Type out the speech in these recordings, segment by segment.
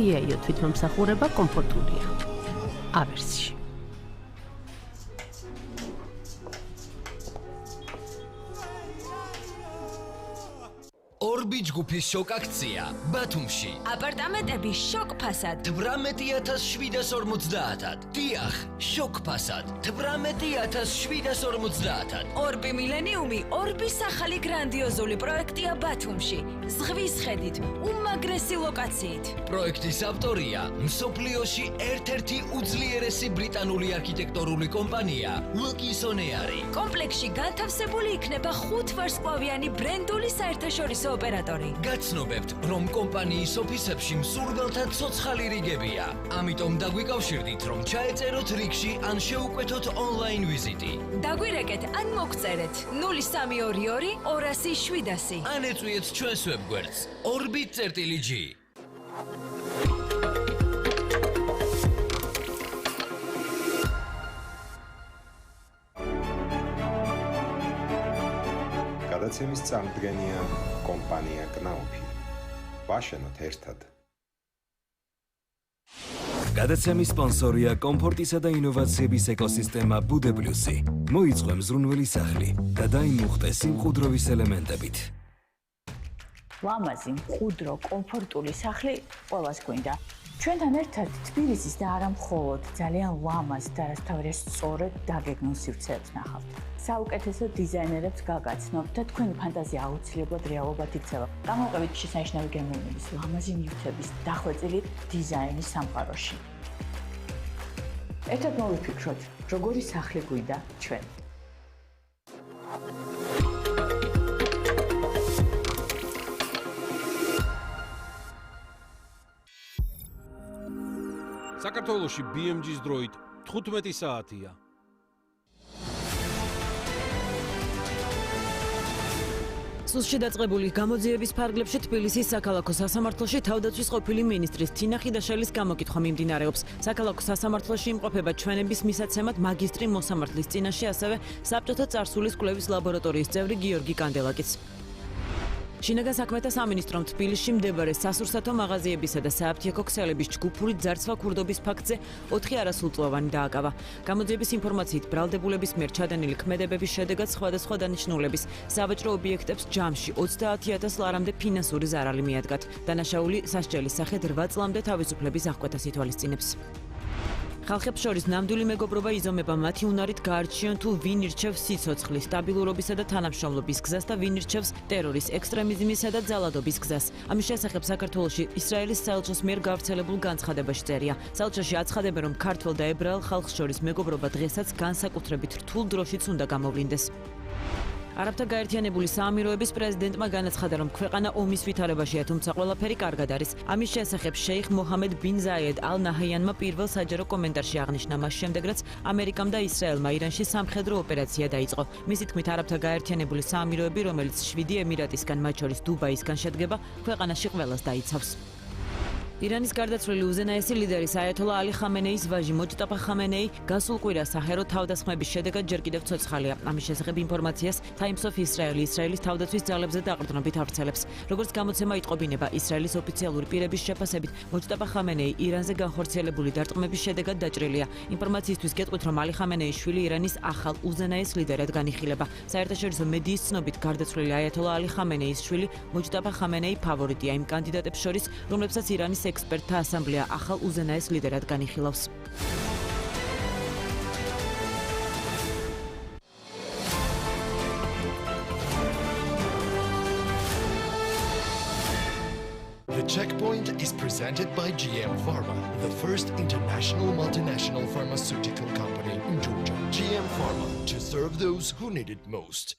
იაიო თვითმომსახურება კომფორტულია. ავერსში. ორბი ჯგუფის შოკ აქცია ბათუმში. აპარტამენტები შოკ ფასად 18750-ად. დიახ, შოკ ფასად 18750-ად. ორბი მილენიუმი ორბის ახალი გრანდიოზული პროექტია ბათუმში. ზღვის ხედით, უმაგრესი ლოკაციით. პროექტის ავტორია მსოფლიოში ერთ-ერთი უძლიერესი ბრიტანული არქიტექტორული კომპანია ლოკისონეარი. კომპლექსში განთავსებული იქნება 5 ვარსკვლავიანი ბრენდული საერთაშორისო ოპერატორი. გაცნობებთ, რომ კომპანიის ოფისებში მსურველთა ცოცხალი რიგებია. ამიტომ დაგვიკავშირდით, რომ ჩაეწეროთ რიგში ან შეუკვეთოთ ონლაინ ვიზიტი. დაგვირეკეთ ან მოგწერეთ 0322 200 700. ან ეწვიეთ ჩვენს ვებგვერდს orbit.g. გადაცემის წამდგენია კომპანია კნაუფი. ვაშენოთ ერთად. გადაცემის სპონსორია კომფორტისა და ინოვაციების ეკოსისტემა ბუდებლუსი. მოიწვე მზრუნველი სახლი და დაიმუხტე სიმყუდროვის ელემენტებით. ლამაზი, მყუდრო, კომფორტული სახლი ყველას გვინდა. ჩვენთან ერთად თბილისის და არა მხოლოდ ძალიან ლამაზ და რასაც სწორედ დაგეგმილ სივრცეებს ნახავთ. საუკეთესო დიზაინერებს გაგაცნობთ და თქვენი ფანტაზია აუცილებლად რეალობად იქცევა. გამოყევით შესანიშნავი გემოვნების, ლამაზი ნივთების, დახვეწილი დიზაინის სამყაროში. ერთად მოვიფიქროთ, როგორი სახლი გვინდა ჩვენ. საქართველოში BMG-ს დროით 15 საათია. სუსში დაწყებული გამოძიების ფარგლებში თბილისის საქალაქო სასამართლოში თავდაცვის ყოფილი მინისტრის თინა ხიდაშელის გამოკითხვა მიმდინარეობს. საქალაქო სასამართლოში იმყოფება ჩვენების მისაცემად მაგისტრი მოსამართლის წინაშე, ასევე საბჭოთა წარსულის კვლევის ლაბორატორიის წევრი გიორგი კანდელაკიც. შინაგან საქმეთა სამინისტრომ თბილისში მდებარე სასურსათო მაღაზიებისა და სააფთიაქო ქსელების ჯგუფური ძარცვა ქურდობის ფაქტზე 4 არასრულწლოვანი დააკავა. გამოძიების ინფორმაციით ბრალდებულების მიერ ჩადენილი ქმედებების შედეგად სხვადასხვა დანიშნულების სავაჭრო ობიექტებს ჯამში 30,000 ლარამდე ფინანსური ზარალი მიადგათ. დანაშაული სასჯელის სახედ 8 წლამდე თავისუფლების აღკვეთას ითვალისწინებს. ხალხებს შორის ნამდვილი მეგობრობა იზომება მათი უნარით გაარჩიონ თუ ვინ ირჩევს სიცოცხლის, სტაბილურობისა და თანამშრომლობის გზას და ვინ ირჩევს ტერორის, ექსტრემიზმისა და ძალადობის გზას. ამის შესახებ საქართველოში ისრაელის საელჩოს მიერ გავრცელებულ განცხადებაში წერია. საელჩოში აცხადებენ, რომ ქართველ და ებრაელ ხალხს შორის მეგობრობა დღესაც განსაკუთრებით რთულ დროშიც უნდა გამოვლინდეს. არაბთა გაერთიანებული საამიროების პრეზიდენტმა განაცხადა, რომ ქვეყანა ომის ვითარებაშია, თუმცა ყველაფერი კარგად არის. ამის შესახებ შეიხ მოჰამედ ბინ ზაიედ ალ ნაჰიანმა პირველ საჯარო კომენტარში აღნიშნა, მას შემდეგ რაც ამერიკამ და ისრაელმა ირანში სამხედრო ოპერაცია დაიწყო. მისი თქმით, არაბთა გაერთიანებული საამიროები, რომელიც 7 ემირატისგან, მათ შორის დუბაისგან შედგება, ქვეყანაში ყველას დაიცავს. ირანის გარდაცვლილი უზენაესი ლიდერის აიათოლა ალი ხამენეის ვაჟი მოჯტაბა ხამენეი გასულ კვირას საჰერო თავდასხმების შედეგად ჯერ კიდევ ცოცხალია. ამის შესახებ ინფორმაციას Times of Israel ისრაელის თავდაცვის ძალებზე დაყრდნობით ავრცელებს. როგორც გამოცემა იტყობინება, ისრაელის ოფიციალური პირების შეფასებით, მოჯტაბა ხამენეი ირანზე განხორციელებული დარტყმების შედეგად დაჭრილია. ინფორმაციისთვის გეტყვით, რომ ალი ხამენეის შვილი ირანის ახალ უზენაეს ლიდერად განიხილება. საერთაშორისო მედიის ცნობით, გარდაცვლილი აიათოლა ალი ხამენეის შვილი მოჯტაბა ხამენეი ფავორიტია იმ კანდიდატებს შორის, რომლებსაც ირანის ექსპერტთა ასამბლეა ახალ უზენაეს ლიდერად განიხილავს. The Checkpoint is presented by GM Pharma, the first international multinational pharmaceutical company in Georgia. GM Pharma, to serve those who need it most.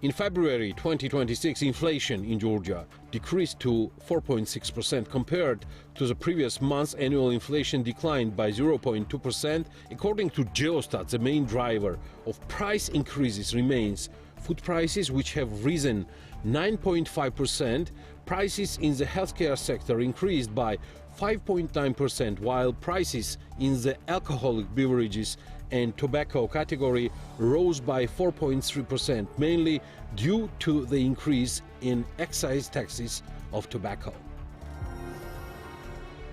In February 2026, inflation in Georgia decreased to 4.6% compared to the previous month's annual inflation declined by 0.2%. According to Geostat, the main driver of price increases remains food prices, which have risen 9.5%. Prices in the healthcare sector increased by 5.9%, while prices in the alcoholic beverages and tobacco category rose by 4.3%, mainly due to the increase in excise taxes of tobacco.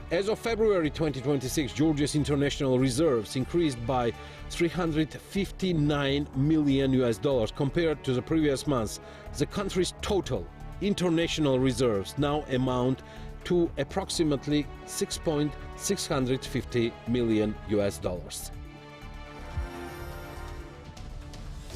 As of February 2026, Georgia's international reserves increased by $359 million compared to the previous month. The country's total international reserves now amount to approximately $6.650 million.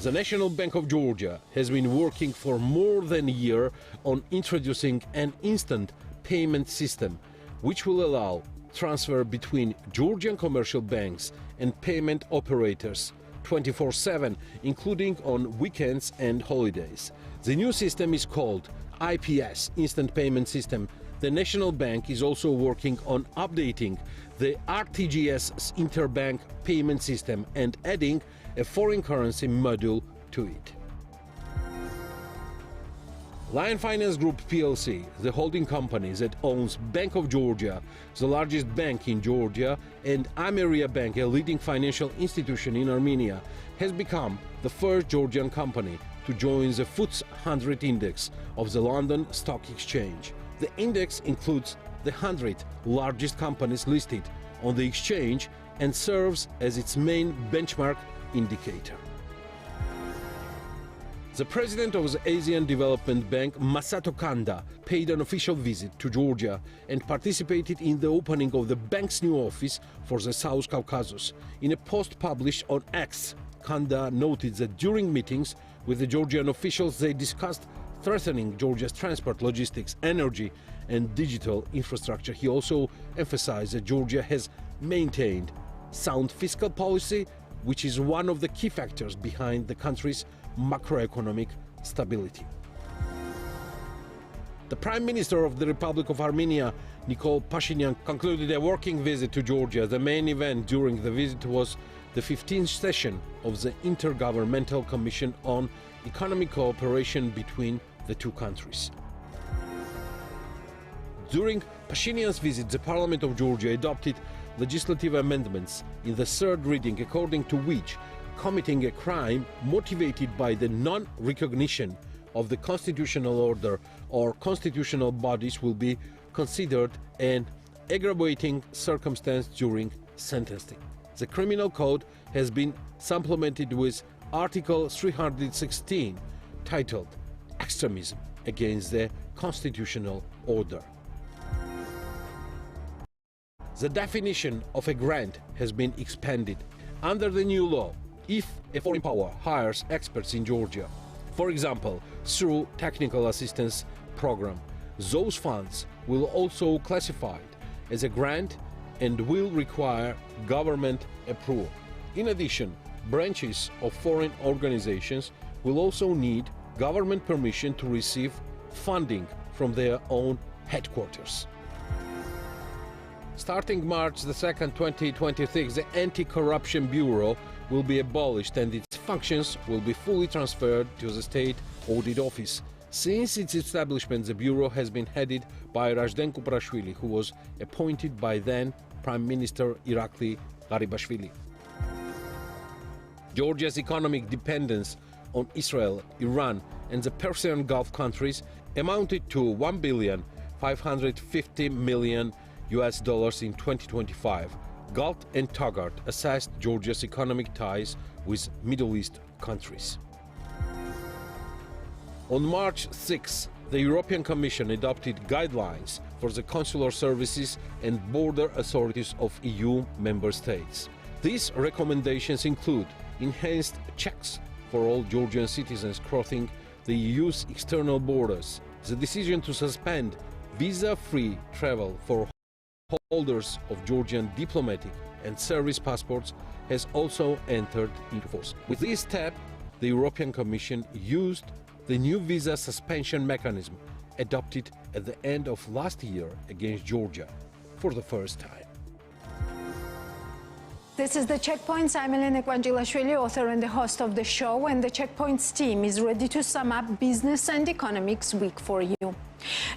The National Bank of Georgia has been working for more than a year on introducing an instant payment system which will allow transfer between Georgian commercial banks and payment operators 24/7, including on weekends and holidays. The new system is called IPS, Instant Payment System. The National Bank is also working on updating the RTGS interbank payment system and adding a foreign currency module to it. Lion Finance Group plc, the holding company that owns Bank of Georgia, the largest bank in Georgia, and Ameria Bank, a leading financial institution in Armenia, has become the first Georgian company to join the FTSE 100 index of the London Stock Exchange. The index includes the 100 largest companies listed on the exchange and serves as its main benchmark indicator. The president of the Asian Development Bank, Masato Kanda, paid an official visit to Georgia and participated in the opening of the bank's new office for the South Caucasus. In a post published on X, Kanda noted that during meetings with the Georgian officials, they discussed threatening Georgia's transport, logistics, energy, and digital infrastructure. He also emphasized that Georgia has maintained sound fiscal policy, which is one of the key factors behind the country's macroeconomic stability. The Prime Minister of the Republic of Armenia, Nikol Pashinyan, concluded a working visit to Georgia. The main event during the visit was the 15th session of the Intergovernmental Commission on Economic Cooperation between the two countries. During Pashinyan's visit, the Parliament of Georgia adopted legislative amendments in the third reading, according to which committing a crime motivated by the non-recognition of the constitutional order or constitutional bodies will be considered an aggravating circumstance during sentencing. The criminal code has been supplemented with Article 316, titled Extremism Against the Constitutional Order. The definition of a grant has been expanded. Under the new law, if a foreign power hires experts in Georgia, for example, through technical assistance program, those funds will also be classified as a grant and will require government approval. In addition, branches of foreign organizations will also need government permission to receive funding from their own headquarters. Starting March 2nd, 2026, the Anti-Corruption Bureau will be abolished and its functions will be fully transferred to the State Audit Office. Since its establishment, the Bureau has been headed by Rajden Kuprashvili, who was appointed by then Prime Minister Irakli Garibashvili. Georgia's economic dependence on Israel, Iran, and the Persian Gulf countries amounted to $1,550 million in 2025. Galt and Taggart assessed Georgia's economic ties with Middle East countries. On March 6, the European Commission adopted guidelines for the consular services and border authorities of EU member states. These recommendations include enhanced checks for all Georgian citizens crossing the EU's external borders. The decision to suspend visa-free travel for holders of Georgian diplomatic and service passports has also entered into force. With this step, the European Commission used the new visa suspension mechanism adopted at the end of last year against Georgia for the first time. This is The Checkpoints. I'm Elena Kwanjilashvili, author and the host of the show, and the Checkpoints team is ready to sum up business and economics week for you.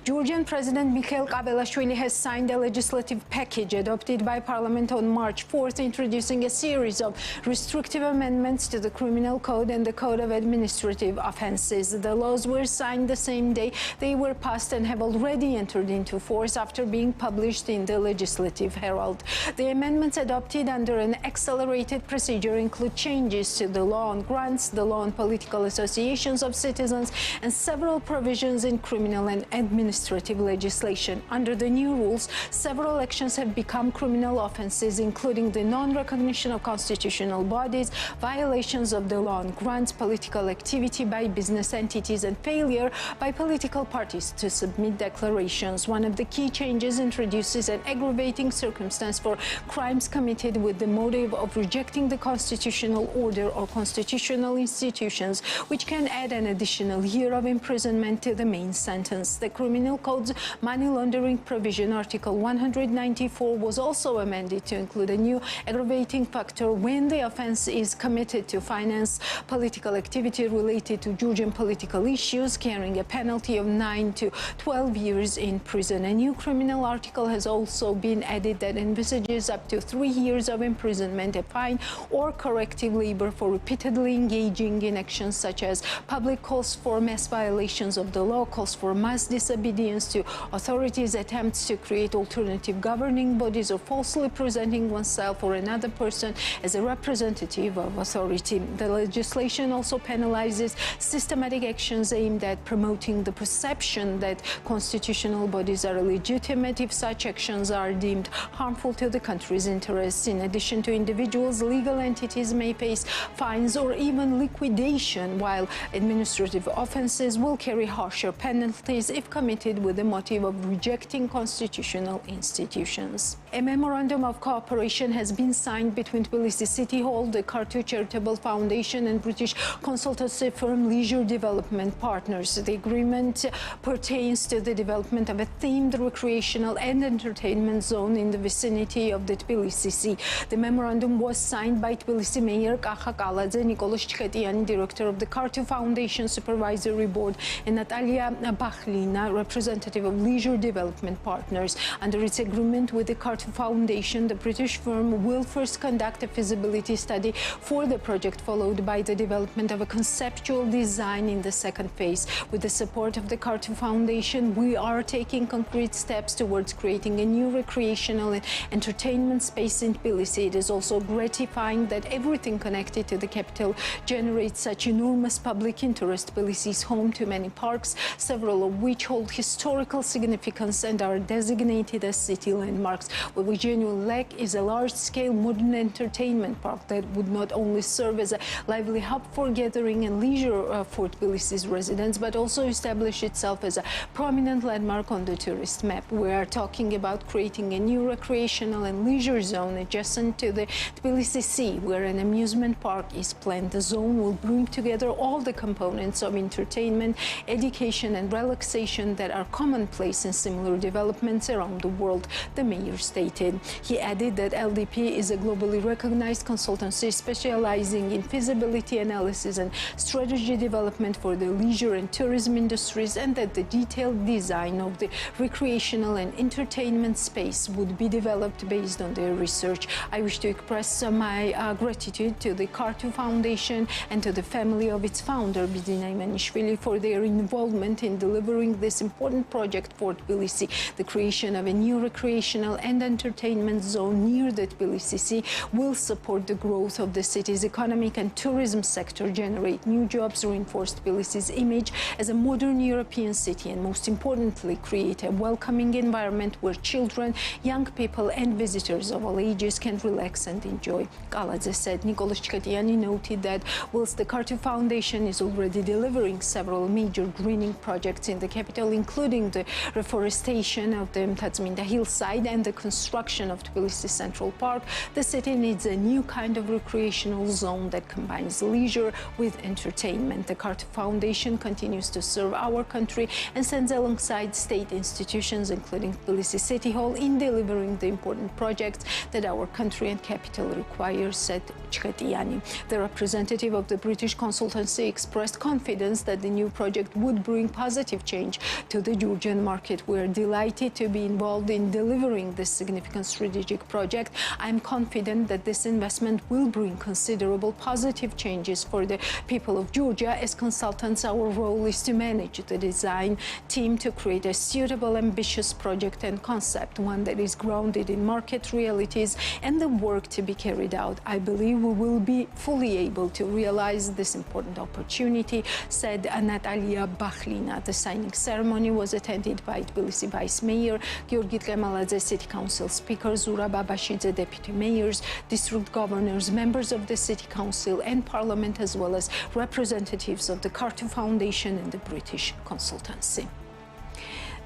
Georgian President Mikhail Kavelashvili has signed a legislative package adopted by Parliament on March 4th, introducing a series of restrictive amendments to the Criminal Code and the Code of Administrative Offences. The laws were signed the same day they were passed and have already entered into force after being published in the Legislative Herald. The amendments adopted under an accelerated procedure include changes to the law on grants, the law on political associations of citizens, and several provisions in criminal and administrative legislation. Under the new rules, several actions have become criminal offences, including the non-recognition of constitutional bodies, violations of the law on grants, political activity by business entities, and failure by political parties to submit declarations. One of the key changes introduces an aggravating circumstance for crimes committed with the motive of rejecting the constitutional order or constitutional institutions, which can add an additional year of imprisonment to the main sentence. The Criminal Code's money laundering provision, Article 194, was also amended to include a new aggravating factor when the offence is committed to finance political activity related to Georgian political issues, carrying a penalty of 9 to 12 years in prison. A new criminal article has also been added that envisages up to 3 years of imprisonment, a fine, or corrective labor for repeatedly engaging in actions such as public calls for mass violations of the law, calls for mass disobedience to authorities, attempts to create alternative governing bodies, or falsely presenting oneself or another person as a representative of authority. The legislation also penalizes systematic actions aimed at promoting the perception that constitutional bodies are illegitimate if such actions are deemed harmful to the country's interests. In addition to individuals, legal entities may face fines or even liquidation, while administrative offences will carry harsher penalties if committed with the motive of rejecting constitutional institutions. A memorandum of cooperation has been signed between Tbilisi City Hall, the Cartu Charitable Foundation, and British consultancy firm Leisure Development Partners. The agreement pertains to the development of a themed recreational and entertainment zone in the vicinity of the Tbilisi Sea. The memorandum was signed by Tbilisi Mayor Kakha Kaladze, Nicolas Chikatiani, director of the Cartu Foundation Supervisory Board, and Natalia Bakhlina, representative of Leisure Development Partners. Under its agreement with the Cartu Foundation, the British firm will first conduct a feasibility study for the project, followed by the development of a conceptual design in the second phase. With the support of the Cartu Foundation, we are taking concrete steps towards creating a new recreational and entertainment space in Tbilisi. It is also gratifying that everything connected to the capital generates such enormous public interest. Tbilisi is home to many parks, several of which hold historical significance and are designated as city landmarks. What we genuinely lack is a large-scale modern entertainment park that would not only serve as a lively hub for gathering and leisure for Tbilisi's residents, but also establish itself as a prominent landmark on the tourist map. We are talking about creating a new recreational and leisure zone adjacent to the Tbilisi Sea, where an amusement park is planned. The zone will bring together all the components of entertainment, education, and relaxation that are commonplace in similar developments around the world, the mayor stated. He added that LDP is a globally recognized consultancy specializing in feasibility analysis and strategy development for the leisure and tourism industries, and that the detailed design of the recreational and entertainment space would be developed based on their research. I wish to express my gratitude to the Cartu Foundation and to the family of its founder, Bidina Ivanishvili, for their involvement in delivering this important project for Tbilisi. The creation of a new recreational and entertainment zone near the Tbilisi Sea will support the growth of the city's economic and tourism sector, generate new jobs, reinforce Tbilisi's image as a modern European city, and most importantly, create a welcoming environment where children, young people, and visitors of all ages can relax and enjoy. Kaladze said. Nicolas Chikatiani noted that whilst the Cartu Foundation is already delivering several major greening projects in the capital, capital, including the reforestation of the Tadzminda hillside and the construction of Tbilisi Central Park, the city needs a new kind of recreational zone that combines leisure with entertainment. The Cartu Foundation continues to serve our country and stands alongside state institutions, including Tbilisi City Hall, in delivering the important projects that our country and capital require, said Chketiani. The representative of the British consultancy expressed confidence that the new project would bring positive change to the Georgian market. We are delighted to be involved in delivering this significant strategic project. I am confident that this investment will bring considerable positive changes for the people of Georgia. As consultants, our role is to manage the design team to create a suitable, ambitious project and concept, one that is grounded in market realities and the work to be carried out. I believe we will be fully able to realize this important opportunity, said Natalia Bakhlina. The signing ceremony was attended by Tbilisi Vice Mayor, Georgi Tqemaladze, City Council Speaker, Zura Babashidze, Deputy Mayors, District Governors, members of the City Council and Parliament, as well as representatives of the Cartu Foundation and the British consultancy.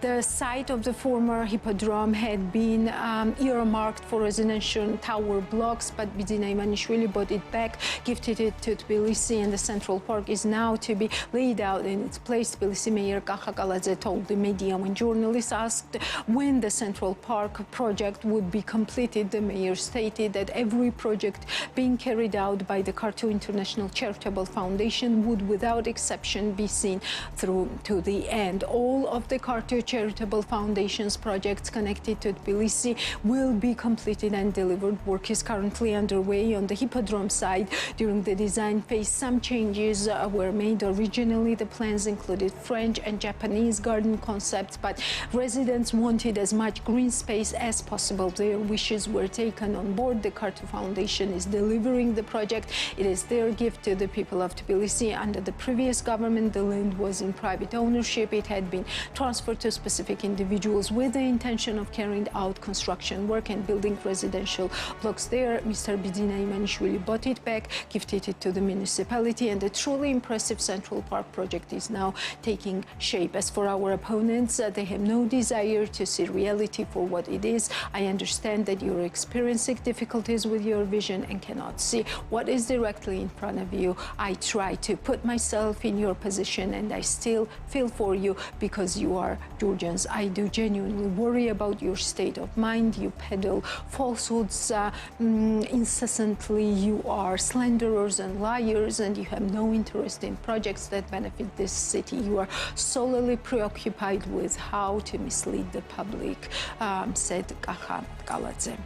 The site of the former hippodrome had been earmarked for residential tower blocks, but Bidzina Ivanishvili bought it back, gifted it to Tbilisi, and the Central Park is now to be laid out in its place. Tbilisi Mayor Kakhakaladze told the media when journalists asked when the Central Park project would be completed. The mayor stated that every project being carried out by the Cartu International Charitable Foundation would, without exception, be seen through to the end. All of the Cartu Charitable Foundation's projects connected to Tbilisi will be completed and delivered. Work is currently underway on the hippodrome side. During the design phase, some changes were made. Originally, the plans included French and Japanese garden concepts, but residents wanted as much green space as possible. Their wishes were taken on board. The Cartu Foundation is delivering the project. It is their gift to the people of Tbilisi. Under the previous government, the land was in private ownership. It had been transferred to specific individuals with the intention of carrying out construction work and building residential blocks there. Mr. Bidzina Ivanishvili bought it back, gifted it to the municipality, and the truly impressive Central Park project is now taking shape. As for our opponents, they have no desire to see reality for what it is. I understand that you're experiencing difficulties with your vision and cannot see what is directly in front of you. I try to put myself in your position, and I still feel for you because you are Georgians. I do genuinely worry about your state of mind. You peddle falsehoods incessantly. You are slanderers and liars, and you have no interest in projects that benefit this city. You are solely preoccupied with how to mislead the public, said Kakhakaladze.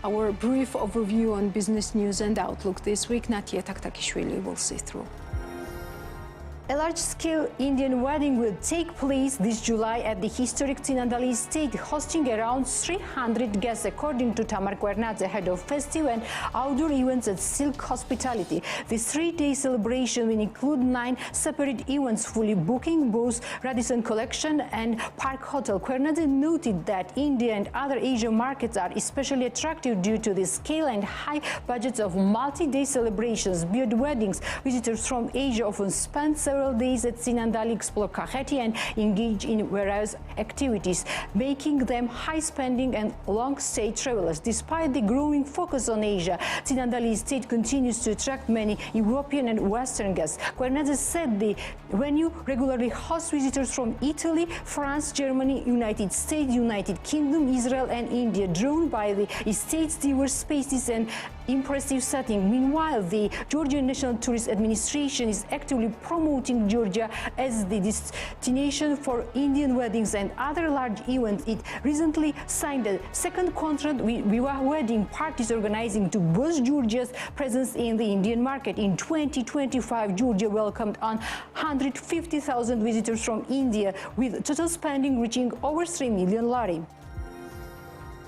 Our brief overview on business news and outlook this week, Natia Taktakishvili will see through. A large-scale Indian wedding will take place this July at the historic Tsinandali estate, hosting around 300 guests, according to Tamar Kwernadze, head of festive and outdoor events at Silk Hospitality. This three-day celebration will include 9 separate events, fully booking both Radisson Collection and Park Hotel. Kwernadze noted that India and other Asian markets are especially attractive due to the scale and high budgets of multi-day celebrations. Beyond weddings, visitors from Asia often spend several days at Tsinandali, explore Kakheti and engage in various activities, making them high-spending and long-stay travelers. Despite the growing focus on Asia, Tsinandali estate continues to attract many European and Western guests. Kwernadze said the venue regularly hosts visitors from Italy, France, Germany, United States, United Kingdom, Israel and India, drawn by the estate's diverse spaces and impressive setting. Meanwhile, the Georgian National Tourist Administration is actively promoting Georgia as the destination for Indian weddings and other large events. It recently signed a second contract with Viva Wedding Parties, organizing to boost Georgia's presence in the Indian market. In 2025, Georgia welcomed on 150,000 visitors from India, with total spending reaching over 3 million lari.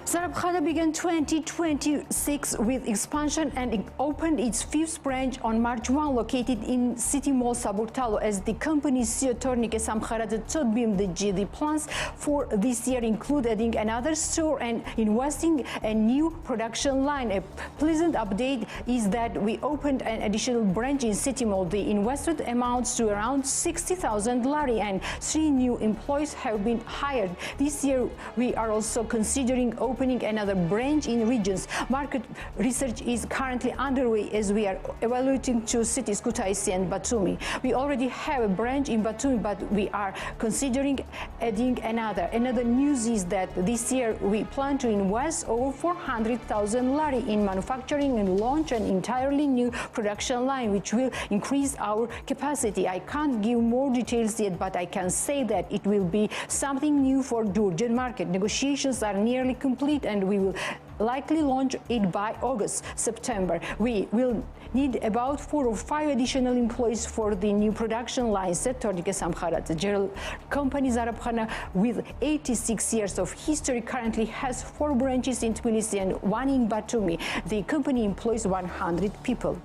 Zarabkhana began 2026 with expansion and it opened its fifth branch on March 1, located in City Mall Saburtalo. As the company's CEO Tornike Samkharadze told BMDG, the plans for this year include adding another store and investing a new production line. A pleasant update is that we opened an additional branch in City Mall. The investment amounts to around 60,000 lari and 3 new employees have been hired. This year we are also considering opening another branch in regions. Market research is currently underway as we are evaluating 2 cities, Kutaisi and Batumi. We already have a branch in Batumi, but we are considering adding another. Another news is that this year we plan to invest over 400,000 lari in manufacturing and launch an entirely new production line which will increase our capacity. I can't give more details yet, but I can say that it will be something new for Georgian market. Negotiations are nearly complete and we will likely launch it by August, September. We will need about 4 or 5 additional employees for the new production line, said Tornike Samkharadze. General company Zarabkhana, with 86 years of history, currently has 4 branches in Tbilisi and 1 in Batumi. The company employs 100 people.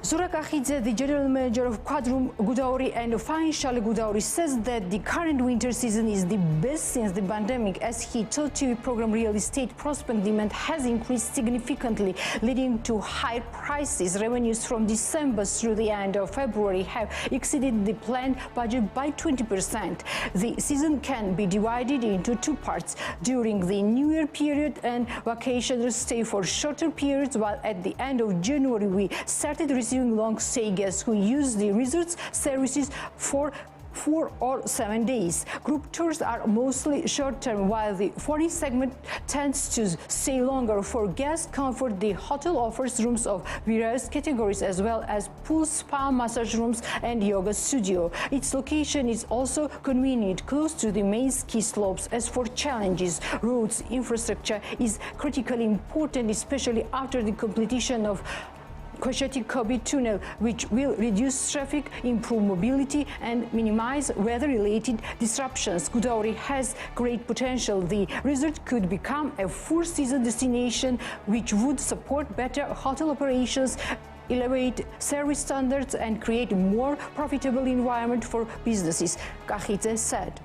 Zura Kakhidze, the general manager of Quadrum Gudauri and Financial Gudauri, says that the current winter season is the best since the pandemic. As he told TV program, real estate prospect demand has increased significantly, leading to high prices. Revenues from December through the end of February have exceeded the planned budget by 20%. The season can be divided into 2 parts: during the New Year period and vacationers stay for shorter periods, while at the end of January we started receiving long-stay guests who use the resort's services for 4 or 7 days. Group tours are mostly short-term, while the foreign segment tends to stay longer. For guest comfort, the hotel offers rooms of various categories as well as pool, spa, massage rooms and yoga studio. Its location is also convenient, close to the main ski slopes. As for challenges, roads infrastructure is critically important, especially after the completion of Kosheti-Kobi tunnel, which will reduce traffic, improve mobility and minimize weather-related disruptions. Gudauri has great potential. The resort could become a 4-season destination which would support better hotel operations, elevate service standards and create a more profitable environment for businesses, Kakhidze said.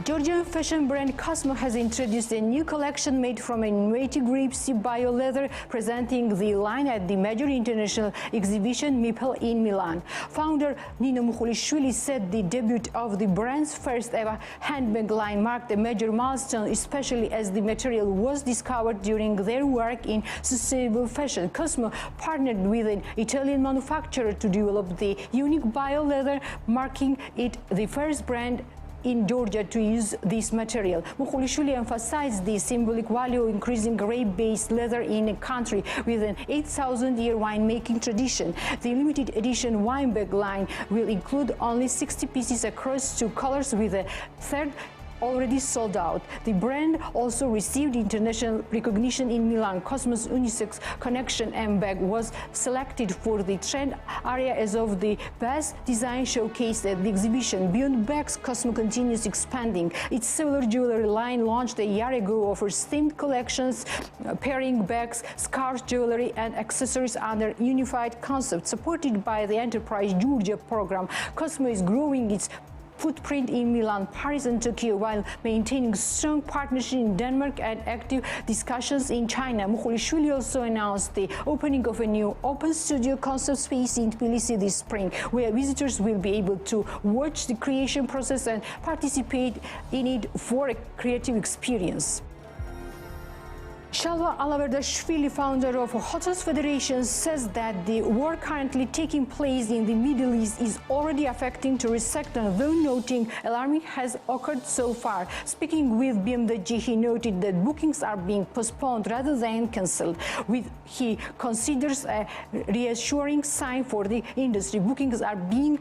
Georgian fashion brand Cosmo has introduced a new collection made from a Imedi grapeseed bio leather, presenting the line at the major international exhibition MIPEL in Milan. Founder Nino Mukhulishvili said the debut of the brand's first ever handbag line marked a major milestone, especially as the material was discovered during their work in sustainable fashion. Cosmo partnered with an Italian manufacturer to develop the unique bio leather, marking it the first brand in Georgia to use this material. Mukhulishvili emphasized the symbolic value of increasing grape-based leather in a country with an 8,000-year winemaking tradition. The limited edition wine bag line will include only 60 pieces across 2 colors, with a third already sold out. The brand also received international recognition in Milan. Cosmo's unisex connection M bag was selected for the trend area as of the best design showcased at the exhibition. Beyond bags, Cosmo continues expanding. Its silver jewelry line, launched a year ago, offers themed collections pairing bags, scarves, jewelry and accessories under unified concept. Supported by the Enterprise Georgia program, Cosmo is growing its footprint in Milan, Paris and Tokyo, while maintaining strong partnership in Denmark and active discussions in China. Mukhulishvili also announced the opening of a new open studio concept space in Tbilisi this spring, where visitors will be able to watch the creation process and participate in it for a creative experience. Shalva Alaverdashvili, founder of Hotels Federation, says that the war currently taking place in the Middle East is already affecting tourist sector, though noting alarming has occurred so far. Speaking with BMDG, he noted that bookings are being postponed rather than cancelled, which he considers a reassuring sign for the industry. Bookings are being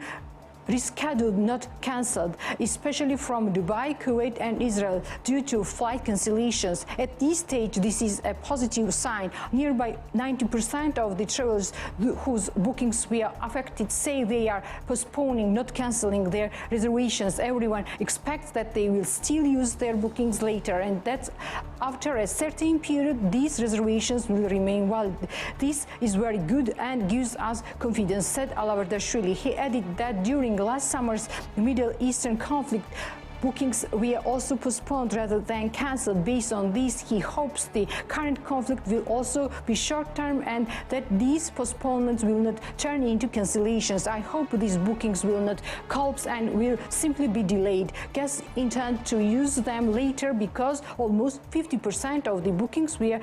rescheduled, not cancelled, especially from Dubai, Kuwait and Israel due to flight cancellations. At this stage, this is a positive sign. Nearby 90% of the travelers whose bookings were affected say they are postponing, not cancelling their reservations. Everyone expects that they will still use their bookings later, and that after a certain period, these reservations will remain valid. This is very good and gives us confidence, said Alavardashvili. He added that during last summer's Middle Eastern conflict, bookings were also postponed rather than cancelled. Based on this, he hopes the current conflict will also be short-term and that these postponements will not turn into cancellations. I hope these bookings will not collapse and will simply be delayed. Guests intend to use them later because almost 50% of the bookings were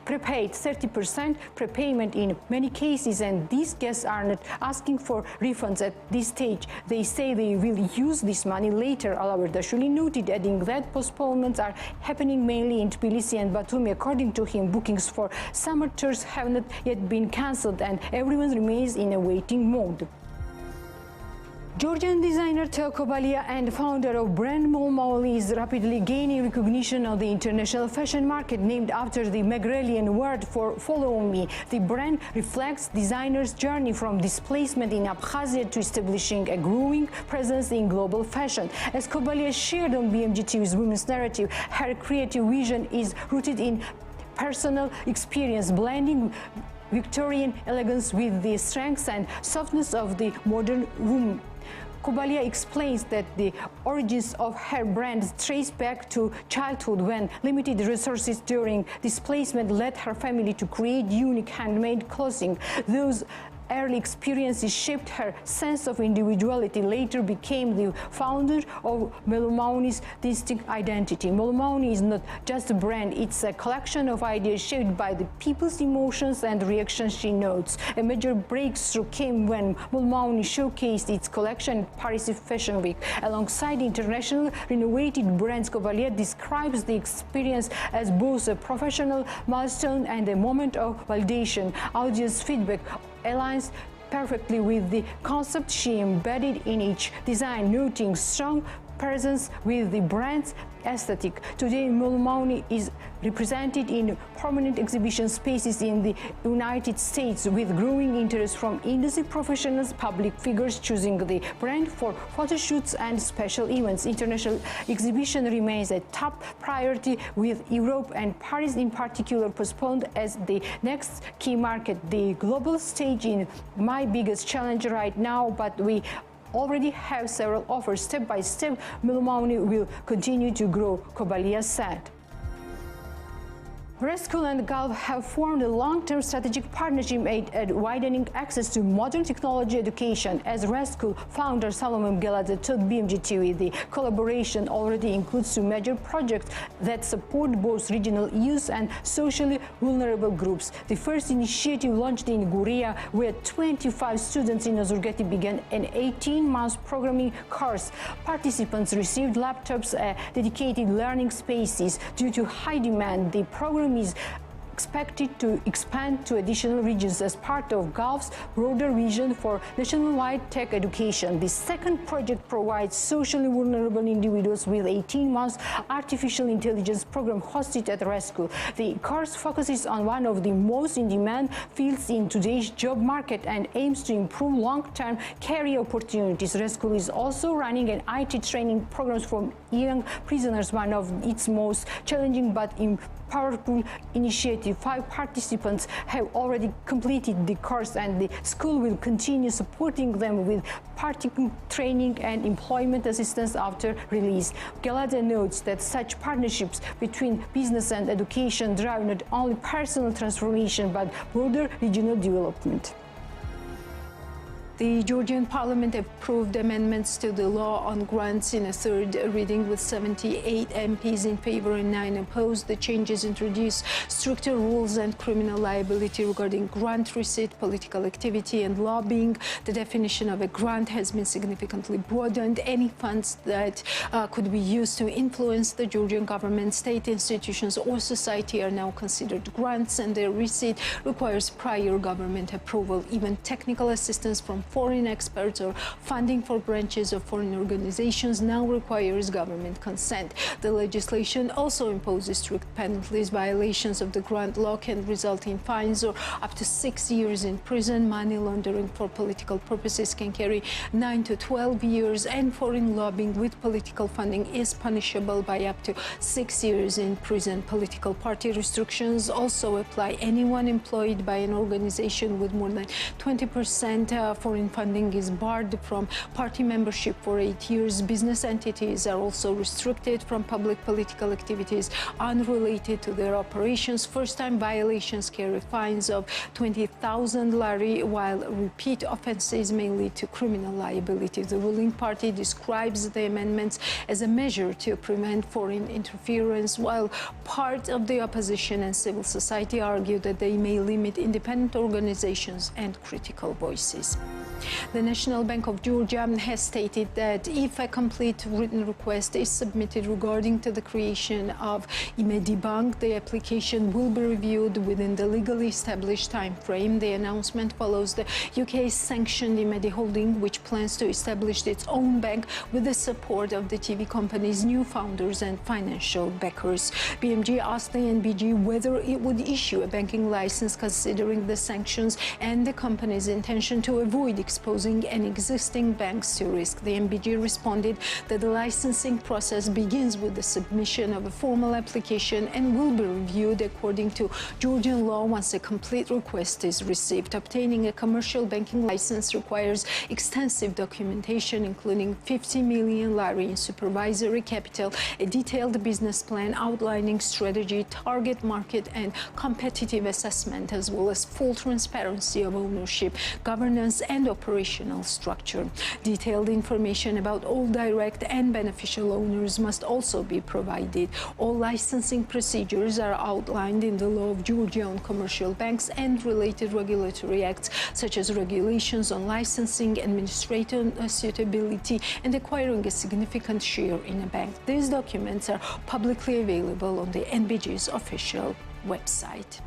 prepaid, 30% prepayment in many cases, and these guests are not asking for refunds at this stage. They say they will use this money later, Alavardashvili noted, adding that postponements are happening mainly in Tbilisi and Batumi. According to him, bookings for summer tours have not yet been cancelled and everyone remains in a waiting mode. Georgian designer Teo Kobalia and founder of brand Molmaoli is rapidly gaining recognition on the international fashion market, named after the Megrelian word for "follow me." The brand reflects designer's journey from displacement in Abkhazia to establishing a growing presence in global fashion. As Kobalia shared on BMGTV's Women's Narrative, her creative vision is rooted in personal experience, blending Victorian elegance with the strengths and softness of the modern woman. Kobalia explains that the origins of her brand trace back to childhood, when limited resources during displacement led her family to create unique handmade clothing. Those early experiences shaped her sense of individuality, later became the founder of Molmaoli's distinct identity. Molmaoli is not just a brand, it's a collection of ideas shaped by the people's emotions and reactions, she notes. A major breakthrough came when Molmaoli showcased its collection at Paris Fashion Week. Alongside international renovated brands, Kobalia describes the experience as both a professional milestone and a moment of validation. Audience feedback aligns perfectly with the concept she embedded in each design, noting strong presence with the brand's aesthetic. Today, Molmaoli is represented in permanent exhibition spaces in the United States, with growing interest from industry professionals, public figures choosing the brand for photo shoots and special events. International exhibition remains a top priority, with Europe and Paris in particular postponed as the next key market. The global stage is my biggest challenge right now, but we already have several offers. Step by step, Molmaoli will continue to grow, Kobalia said. Rescue and Gulf have formed a long-term strategic partnership aimed at widening access to modern technology education. As Rescue founder Salomon Geladze told BMGTV, the collaboration already includes two major projects that support both regional youth and socially vulnerable groups. The first initiative, launched in Guria, where 25 students in Ozurgeti began an 18-month programming course. Participants received laptops, dedicated learning spaces. Due to high demand, the program is expected to expand to additional regions as part of Gulf's broader vision for nationwide tech education. The second project provides socially vulnerable individuals with 18 months artificial intelligence program hosted at Rescue. The course focuses on one of the most in-demand fields in today's job market and aims to improve long-term career opportunities. Rescue is also running an IT training program for young prisoners, one of its most challenging but powerful initiative. 5 participants have already completed the course, and the school will continue supporting them with practical training and employment assistance after release. Geladze notes that such partnerships between business and education drive not only personal transformation but broader regional development. The Georgian parliament approved amendments to the law on grants in a third reading, with 78 MPs in favor and 9 opposed. The changes introduce stricter rules and criminal liability regarding grant receipt, political activity and lobbying. The definition of a grant has been significantly broadened. Any funds that could be used to influence the Georgian government, state institutions or society are now considered grants, and their receipt requires prior government approval. Even technical assistance from foreign experts or funding for branches of foreign organizations now requires government consent. The legislation also imposes strict penalties. Violations of the grant law can result in fines or up to 6 years in prison. Money laundering for political purposes can carry 9 to 12 years, and foreign lobbying with political funding is punishable by up to 6 years in prison. Political party restrictions also apply. Anyone employed by an organization with more than 20% foreign funding is barred from party membership for 8 years. Business entities are also restricted from public political activities unrelated to their operations. First-time violations carry fines of 20,000 lari, while repeat offences may lead to criminal liability. The ruling party describes the amendments as a measure to prevent foreign interference, while part of the opposition and civil society argue that they may limit independent organizations and critical voices. The National Bank of Georgia has stated that if a complete written request is submitted regarding to the creation of Imedi Bank, the application will be reviewed within the legally established time frame. The announcement follows the UK's sanctioned Imedi holding, which plans to establish its own bank with the support of the TV company's new founders and financial backers. BMG asked the NBG whether it would issue a banking license considering the sanctions and the company's intention to avoid exposing an existing banks to risk. The NBG responded that the licensing process begins with the submission of a formal application and will be reviewed according to Georgian law once a complete request is received. Obtaining a commercial banking license requires extensive documentation, including 50 million lari in supervisory capital, a detailed business plan outlining strategy, target market and competitive assessment, as well as full transparency of ownership, governance and operational structure. Detailed information about all direct and beneficial owners must also be provided. All licensing procedures are outlined in the law of Georgia on commercial banks and related regulatory acts, such as regulations on licensing, administrative suitability, and acquiring a significant share in a bank. These documents are publicly available on the NBG's official website.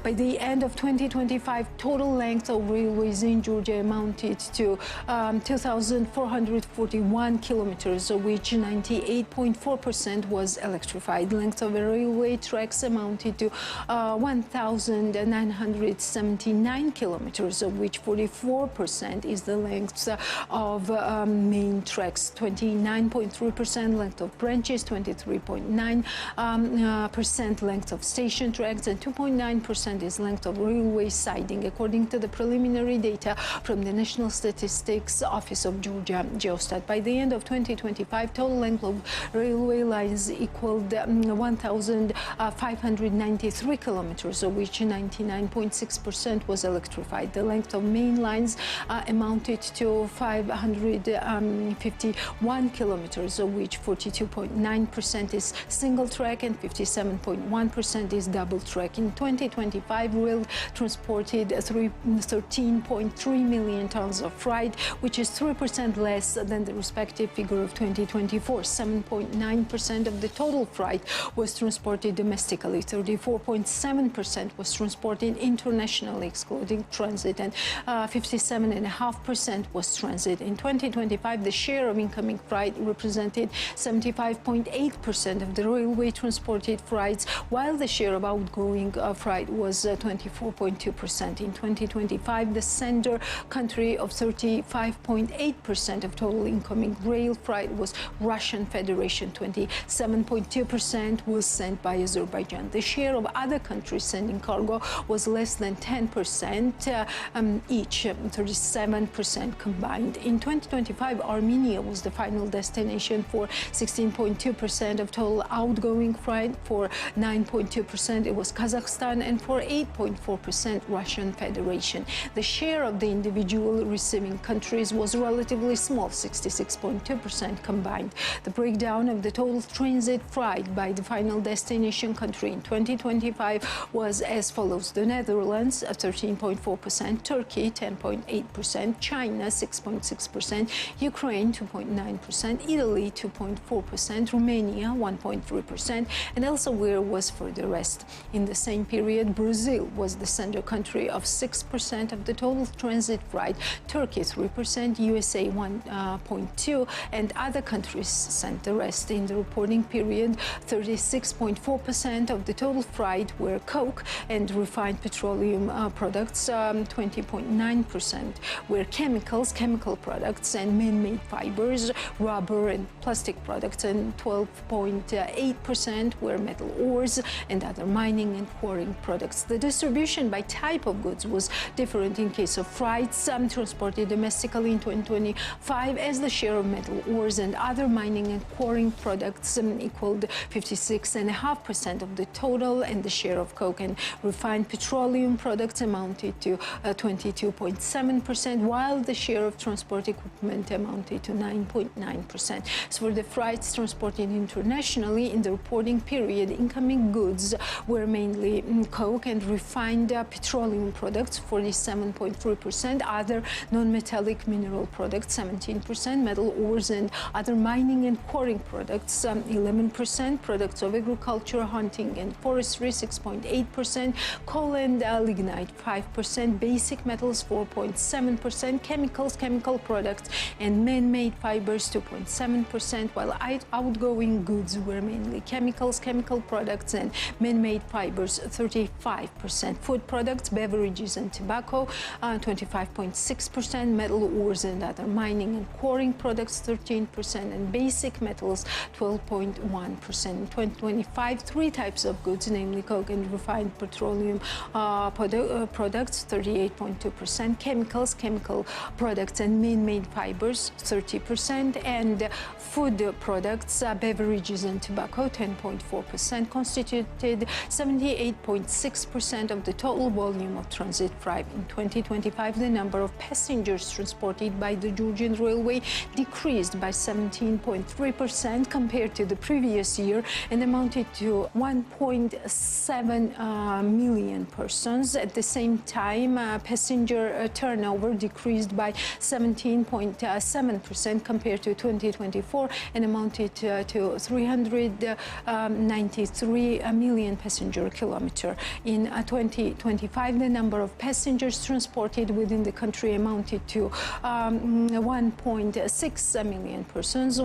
By the end of 2025, total length of railways in Georgia amounted to 2,441 kilometers, of which 98.4% was electrified. Length of railway tracks amounted to 1,979 kilometers, of which 44% is the length of main tracks, 29.3% length of branches, 23.9% length of station tracks, and 2.9% is length of railway siding, according to the preliminary data from the National Statistics Office of Georgia, Geostat. By the end of 2025, total length of railway lines equaled 1,593 kilometers, of which 99.6% was electrified. The length of main lines amounted to 551 kilometers, of which 42.9% is single track and 57.1% is double track. In 2025, rail transported 13.3 million tons of freight, which is 3% less than the respective figure of 2024. 7.9% of the total freight was transported domestically, 34.7% was transported internationally, excluding transit, and 57.5% was transit. In 2025, the share of incoming freight represented 75.8% of the railway transported freights, while the share of outgoing freight was 24.2%. In 2025, the sender country of 35.8% of total incoming rail freight was Russian Federation. 27.2% was sent by Azerbaijan. The share of other countries sending cargo was less than 10%, each 37% combined. In 2025, Armenia was the final destination for 16.2% of total outgoing freight. For 9.2%, it was Kazakhstan, and for 8.4% Russian Federation. The share of the individual receiving countries was relatively small, 66.2% combined. The breakdown of the total transit freight by the final destination country in 2025 was as follows: the Netherlands 13.4%, Turkey 10.8%, China 6.6%, Ukraine 2.9%, Italy 2.4%, Romania 1.3%, and elsewhere was for the rest. In the same period, Brazil was the sender country of 6% of the total transit freight, Turkey 3%, USA 1.2%, and other countries sent the rest. In the reporting period, 36.4% of the total freight were coke and refined petroleum products, 20.9% were chemical products and man-made fibers, rubber and plastic products, and 12.8% were metal ores and other mining and quarrying products. The distribution by type of goods was different in case of freights transported domestically in 2025, as the share of metal ores and other mining and quarrying products equaled 56.5% of the total, and the share of coke and refined petroleum products amounted to 22.7%, while the share of transport equipment amounted to 9.9%. So for the freights transported internationally in the reporting period, incoming goods were mainly coke and refined petroleum products, 47.3%, other non-metallic mineral products, 17%, metal ores and other mining and quarrying products, 11%, products of agriculture, hunting and forestry, 6.8%, coal and lignite, 5%, basic metals, 4.7%, chemical products and man-made fibers, 2.7%, while outgoing goods were mainly chemical products and man-made fibers, 35%, food products, beverages and tobacco, 25.6%, metal ores and other mining and quarrying products, 13%, and basic metals, 12.1%. In 2025, three types of goods, namely coke and refined petroleum products, 38.2%, chemical products and man-made fibers, 30%, and food products, beverages and tobacco, 10.4%, constituted 78.6% of the total volume of transit freight. In 2025, the number of passengers transported by the Georgian Railway decreased by 17.3% compared to the previous year and amounted to 1.7 million persons. At the same time, passenger turnover decreased by 17.7% compared to 2024 and amounted to 393 million passenger kilometers. In 2025, the number of passengers transported within the country amounted to 1.6 million persons,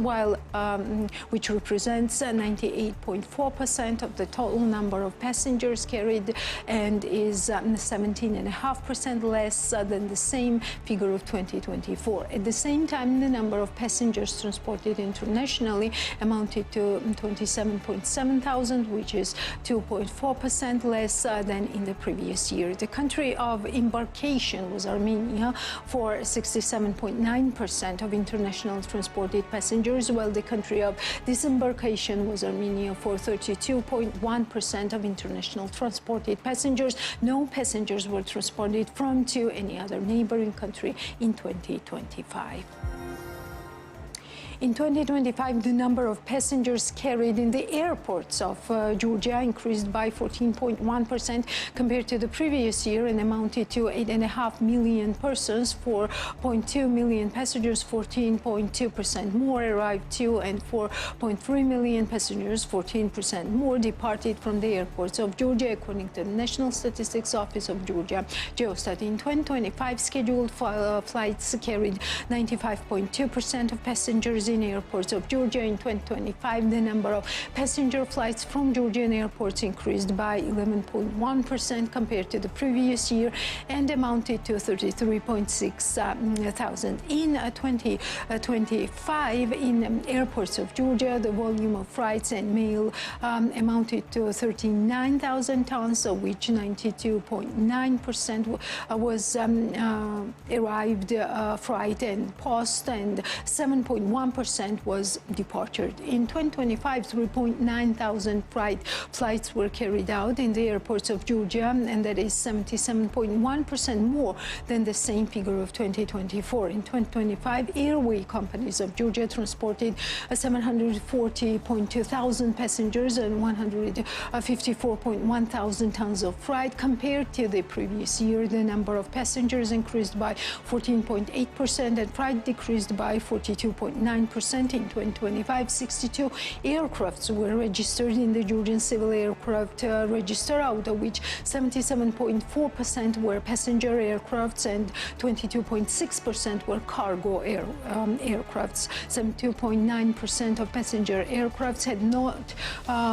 which represents 98.4% of the total number of passengers carried and is 17.5% less than the same figure of 2024. At the same time, the number of passengers transported internationally amounted to 27.7 thousand, which is 2.4% less than in the previous year. The country of embarkation was Armenia for 67.9% of international transported passengers, while the country of disembarkation was Armenia for 32.1% of international transported passengers. No passengers were transported from to any other neighboring country in 2025. In 2025, the number of passengers carried in the airports of Georgia increased by 14.1% compared to the previous year and amounted to 8.5 million persons. 4.2 million passengers, 14.2% more, arrived to, and 4.3 million passengers, 14% more, departed from the airports of Georgia, according to the National Statistics Office of Georgia, Geostat. In 2025, scheduled flights carried 95.2% of passengers in airports of Georgia. In 2025, the number of passenger flights from Georgian airports increased by 11.1% compared to the previous year and amounted to 33.6 thousand. In 2025, in airports of Georgia, the volume of freights and mail amounted to 39,000 tons, of which 92.9% was arrived freight and post, and 7.1% was departure. In 2025, 3.9 thousand flights were carried out in the airports of Georgia, and that is 77.1% more than the same figure of 2024. In 2025, airway companies of Georgia transported 740.2 thousand passengers and 154.1 thousand tons of freight. Compared to the previous year, the number of passengers increased by 14.8% and freight decreased by 42.9%. 9% in 2025. 62 aircrafts were registered in the Georgian Civil Aircraft Register, out of which 77.4% were passenger aircrafts and 22.6% were cargo aircrafts. 72.9% of passenger aircrafts had not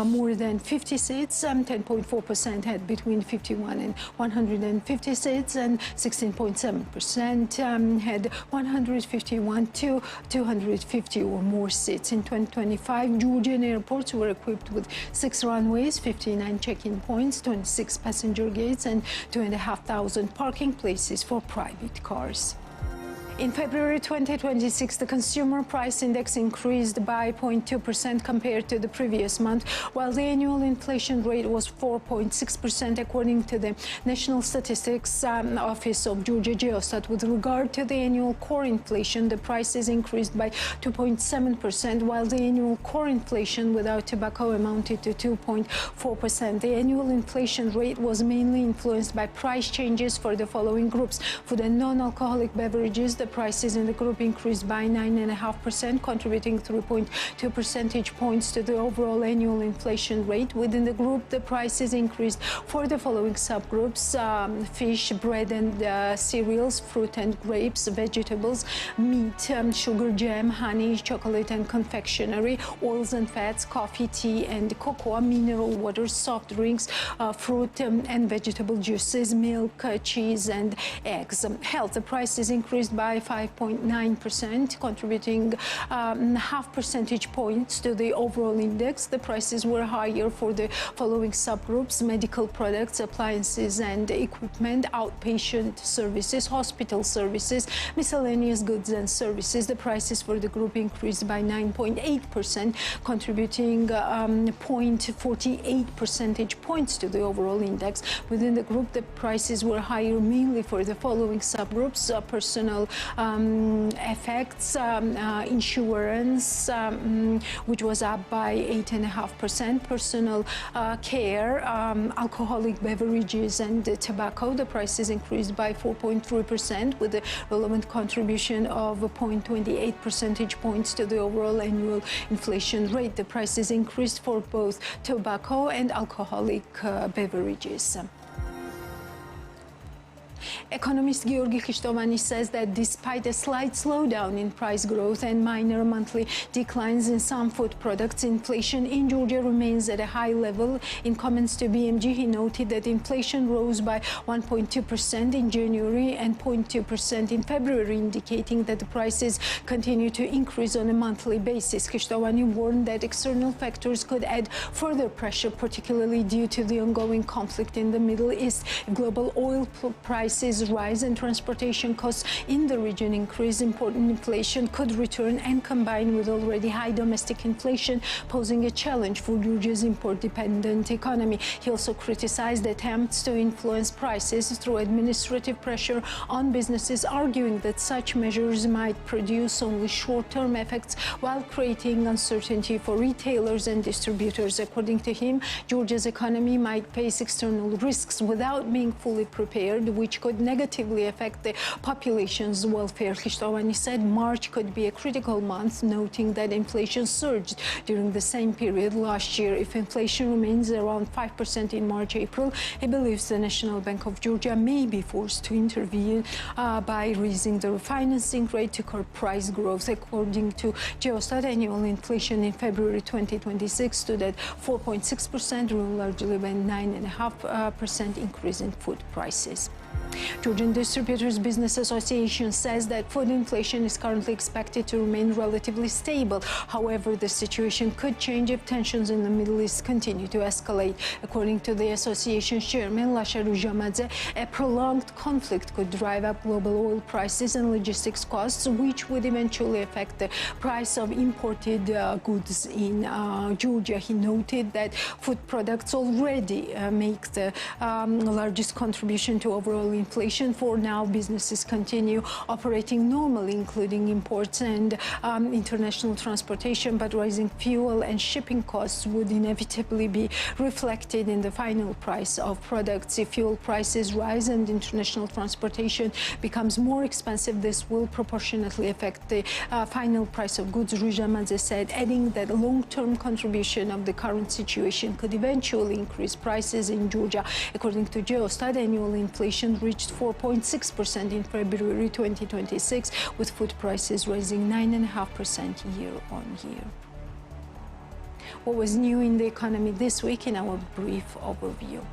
more than 50 seats, 10.4% had between 51 and 150 seats, and 16.7% had 151 to 250 or more seats. In 2025, Georgian airports were equipped with 6 runways, 59 check-in points, 26 passenger gates, and 2,500 parking places for private cars. In February 2026, the Consumer Price Index increased by 0.2% compared to the previous month, while the annual inflation rate was 4.6% according to the National Statistics Office of Georgia Geostat. With regard to the annual core inflation, the prices increased by 2.7%, while the annual core inflation without tobacco amounted to 2.4%. The annual inflation rate was mainly influenced by price changes for the following groups. For the non-alcoholic beverages, the prices in the group increased by 9.5%, contributing 3.2 percentage points to the overall annual inflation rate. Within the group, the prices increased for the following subgroups: fish, bread and cereals, fruit and grapes, vegetables, meat, sugar, jam, honey, chocolate and confectionery, oils and fats, coffee, tea and cocoa, mineral waters, soft drinks, fruit and vegetable juices, milk, cheese and eggs. Health, the prices increased by 5.9%, contributing half percentage points to the overall index. The prices were higher for the following subgroups: medical products, appliances and equipment, outpatient services, hospital services, miscellaneous goods and services. The prices for the group increased by 9.8%, contributing 0.48 percentage points to the overall index. Within the group, the prices were higher mainly for the following subgroups: personal effects, insurance, which was up by 8.5%, personal care, alcoholic beverages and tobacco. The prices increased by 4.3% with a relevant contribution of 0.28 percentage points to the overall annual inflation rate. The prices increased for both tobacco and alcoholic beverages. Economist Georgi Khishtovani says that despite a slight slowdown in price growth and minor monthly declines in some food products, inflation in Georgia remains at a high level. In comments to BMG, he noted that inflation rose by 1.2% in January and 0.2% in February, indicating that the prices continue to increase on a monthly basis. Khishtovani warned that external factors could add further pressure, particularly due to the ongoing conflict in the Middle East. Global oil prices rise and transportation costs in the region increase, important inflation could return and combine with already high domestic inflation, posing a challenge for Georgia's import-dependent economy. He also criticized attempts to influence prices through administrative pressure on businesses, arguing that such measures might produce only short-term effects while creating uncertainty for retailers and distributors. According to him, Georgia's economy might face external risks without being fully prepared, which could negatively affect the population's welfare. Khishtovani said March could be a critical month, noting that inflation surged during the same period last year. If inflation remains around 5% in March-April, he believes the National Bank of Georgia may be forced to intervene by raising the refinancing rate to curb price growth. According to Geostat, annual inflation in February 2026 stood at 4.6%, driven largely by 9.5% increase in food prices. Georgian Distributors Business Association says that food inflation is currently expected to remain relatively stable. However, the situation could change if tensions in the Middle East continue to escalate. According to the association's chairman, Lasha Rujamadze, a prolonged conflict could drive up global oil prices and logistics costs, which would eventually affect the price of imported goods in Georgia. He noted that food products already make the largest contribution to overall general inflation. For now, businesses continue operating normally, including imports and international transportation, but rising fuel and shipping costs would inevitably be reflected in the final price of products. If fuel prices rise and international transportation becomes more expensive, this will proportionately affect the final price of goods, Rujamadze said, adding that long-term contribution of the current situation could eventually increase prices in Georgia. According to Geostat, annual inflation reached 4.6% in February 2026, with food prices rising 9.5% year-on-year. What was new in the economy this week in our brief overview?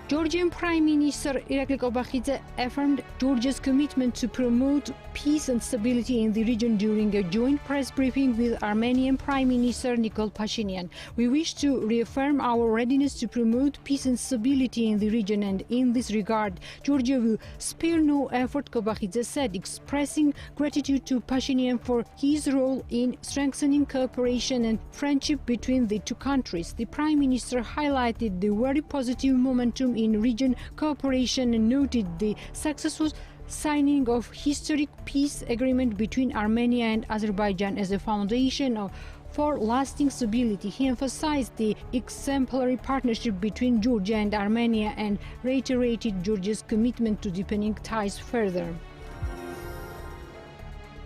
Georgian Prime Minister Irakli Kobakhidze affirmed Georgia's commitment to promote peace and stability in the region during a joint press briefing with Armenian Prime Minister Nikol Pashinyan. We wish to reaffirm our readiness to promote peace and stability in the region, and in this regard, Georgia will spare no effort, Kobakhidze said, expressing gratitude to Pashinyan for his role in strengthening cooperation and friendship between the two countries. The Prime Minister highlighted the very positive momentum in region cooperation and noted the successful signing of historic peace agreement between Armenia and Azerbaijan as a foundation for lasting stability. He emphasized the exemplary partnership between Georgia and Armenia and reiterated Georgia's commitment to deepening ties further.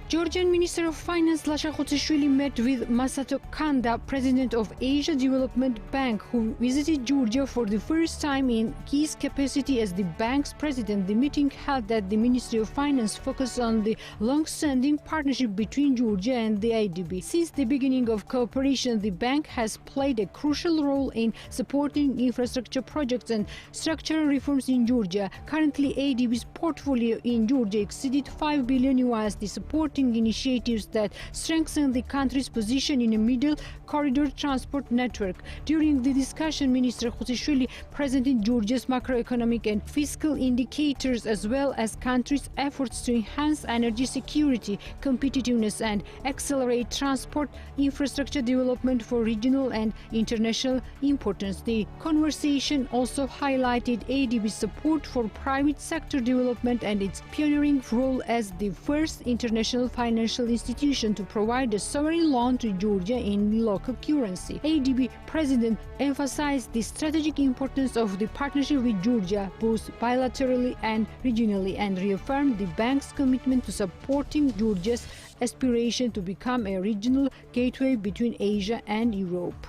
Georgian Minister of Finance Lasha Khotsishvili met with Masato Kanda, President of Asia Development Bank, who visited Georgia for the first time in his capacity as the bank's president. The meeting held at the Ministry of Finance focused on the long-standing partnership between Georgia and the ADB. Since the beginning of cooperation, the bank has played a crucial role in supporting infrastructure projects and structural reforms in Georgia. Currently, ADB's portfolio in Georgia exceeded $5 billion USD, supporting initiatives that strengthen the country's position in a middle corridor transport network. During the discussion, Minister Khotsishvili presented Georgia's macroeconomic and fiscal indicators as well as country's efforts to enhance energy security, competitiveness and accelerate transport infrastructure development for regional and international importance. The conversation also highlighted ADB's support for private sector development and its pioneering role as the first international financial institution to provide a sovereign loan to Georgia in local currency. ADB president emphasized the strategic importance of the partnership with Georgia, both bilaterally and regionally, and reaffirmed the bank's commitment to supporting Georgia's aspiration to become a regional gateway between Asia and Europe.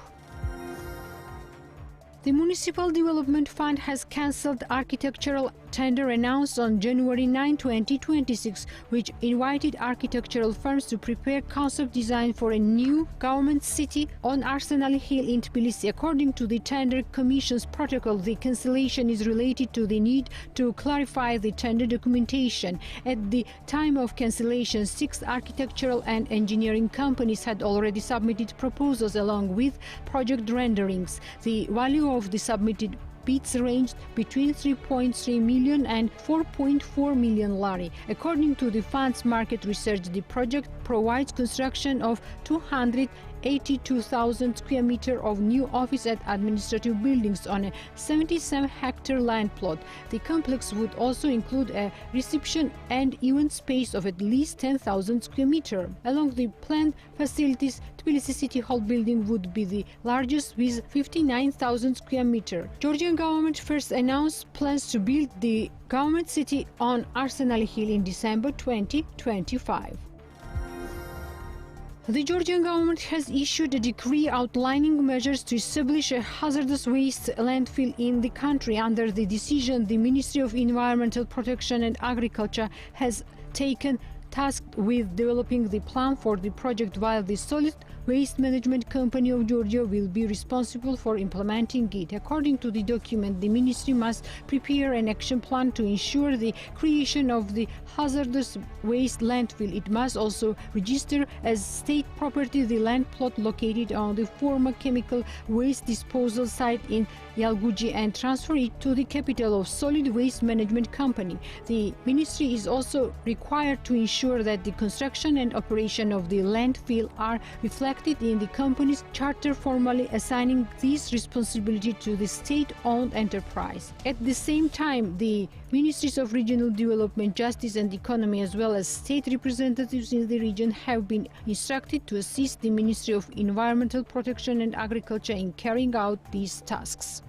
The Municipal Development Fund has cancelled architectural tender announced on January 9, 2026, which invited architectural firms to prepare concept design for a new government city on Arsenal Hill in Tbilisi. According to the Tender Commission's protocol, the cancellation is related to the need to clarify the tender documentation. At the time of cancellation, 6 architectural and engineering companies had already submitted proposals along with project renderings. The value of the submitted bids ranged between 3.3 million and 4.4 million lari. According to the fund's market research, the project provides construction of 282,000 square meters of new office and administrative buildings on a 77-hectare land plot. The complex would also include a reception and event space of at least 10,000 square meters. Along the planned facilities, Tbilisi City Hall building would be the largest with 59,000 square meters. Georgian government first announced plans to build the government city on Arsenal Hill in December 2025. The Georgian government has issued a decree outlining measures to establish a hazardous waste landfill in the country. Under the decision, the Ministry of Environmental Protection and Agriculture has taken tasked with developing the plan for the project, while the Solid Waste Management Company of Georgia will be responsible for implementing it. According to the document, the ministry must prepare an action plan to ensure the creation of the hazardous waste landfill. It must also register as state property the land plot located on the former chemical waste disposal site in Yalguji and transfer it to the capital of Solid Waste Management Company. The ministry is also required to ensure ensure that the construction and operation of the landfill are reflected in the company's charter, formally assigning this responsibility to the state-owned enterprise. At the same time, the Ministries of Regional Development, Justice and Economy, as well as state representatives in the region, have been instructed to assist the Ministry of Environmental Protection and Agriculture in carrying out these tasks.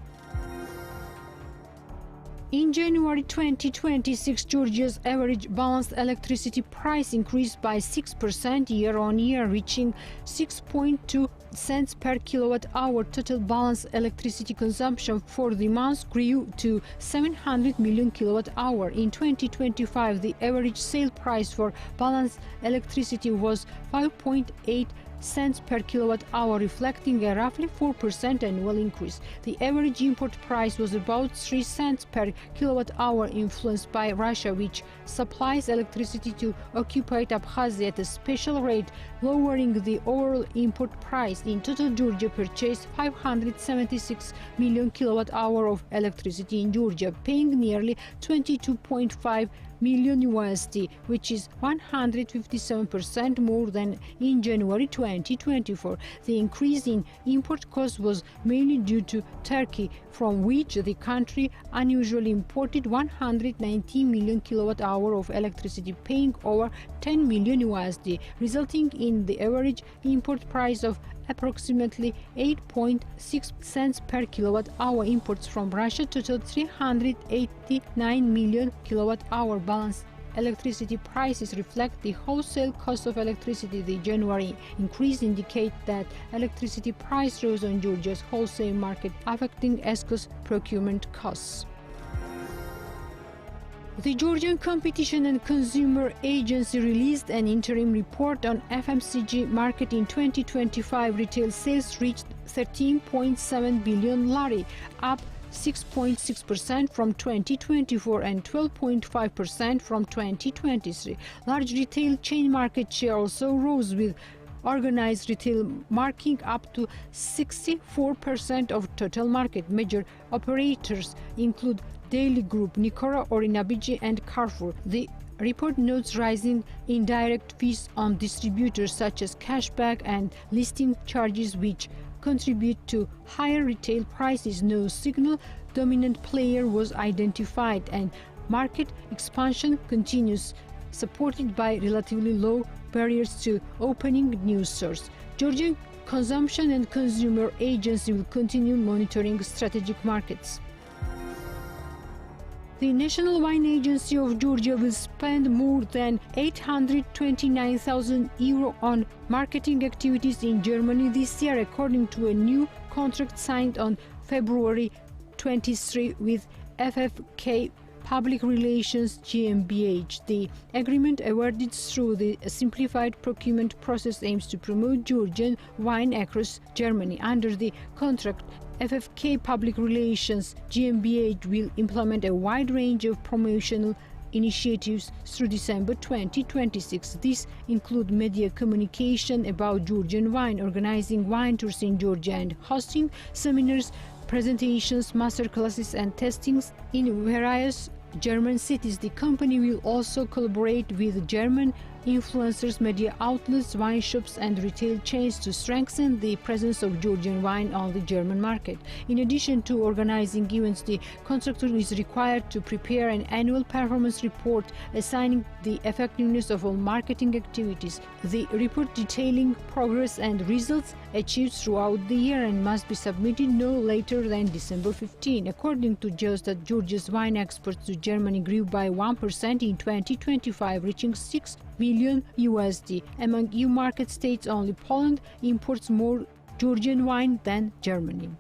In January 2026, Georgia's average balanced electricity price increased by 6% year-on-year, reaching 6.2 cents per kilowatt-hour. Total balanced electricity consumption for the month grew to 700 million kilowatt-hour. In 2025, the average sale price for balanced electricity was 5.8 cents per kilowatt-hour, reflecting a roughly 4% annual increase. The average import price was about 3 cents per kilowatt-hour, influenced by Russia, which supplies electricity to occupied Abkhazia at a special rate, lowering the overall import price. In total, Georgia purchased 576 million kilowatt-hour of electricity in Georgia, paying nearly 22.5 million USD, which is 157% more than in January 2024. The increase in import costs was mainly due to Turkey, from which the country unusually imported 119 million kilowatt-hour of electricity, paying over 10 million USD, resulting in the average import price of approximately 8.6 cents per kilowatt-hour. Imports from Russia totaled 389 million kilowatt-hour. Balanced electricity prices reflect the wholesale cost of electricity. The January increase indicates that electricity price rose on Georgia's wholesale market, affecting ESCO's procurement costs. The Georgian Competition and Consumer Agency released an interim report on FMCG market in 2025. Retail sales reached 13.7 billion lari, up 6.6% from 2024 and 12.5% from 2023. Large retail chain market share also rose, with organized retail marking up to 64% of total market. Major operators include Daily Group, Nikora, Orinabiji and Cartu. The report notes rising indirect fees on distributors such as cashback and listing charges, which contribute to higher retail prices. No single dominant player was identified, and market expansion continues, supported by relatively low barriers to opening new stores. Georgian Consumption and Consumer Agency will continue monitoring strategic markets. The National Wine Agency of Georgia will spend more than 829,000 euro on marketing activities in Germany this year, according to a new contract signed on February 23 with FFK Public Relations GmbH. The agreement, awarded through the simplified procurement process, aims to promote Georgian wine across Germany. Under the contract, FFK Public Relations GmbH will implement a wide range of promotional initiatives through December 2026. These include media communication about Georgian wine, organizing wine tours in Georgia, and hosting seminars, presentations, masterclasses and testings in various German cities. The company will also collaborate with German influencers, media outlets, wine shops and retail chains to strengthen the presence of Georgian wine on the German market. In addition to organizing events, the contractor is required to prepare an annual performance report assigning the effectiveness of all marketing activities. The report detailing progress and results achieved throughout the year and must be submitted no later than December 15. According to Geostat, Georgia's wine exports to Germany grew by 1% in 2025, reaching 6 million USD. Among EU market states, only Poland imports more Georgian wine than Germany.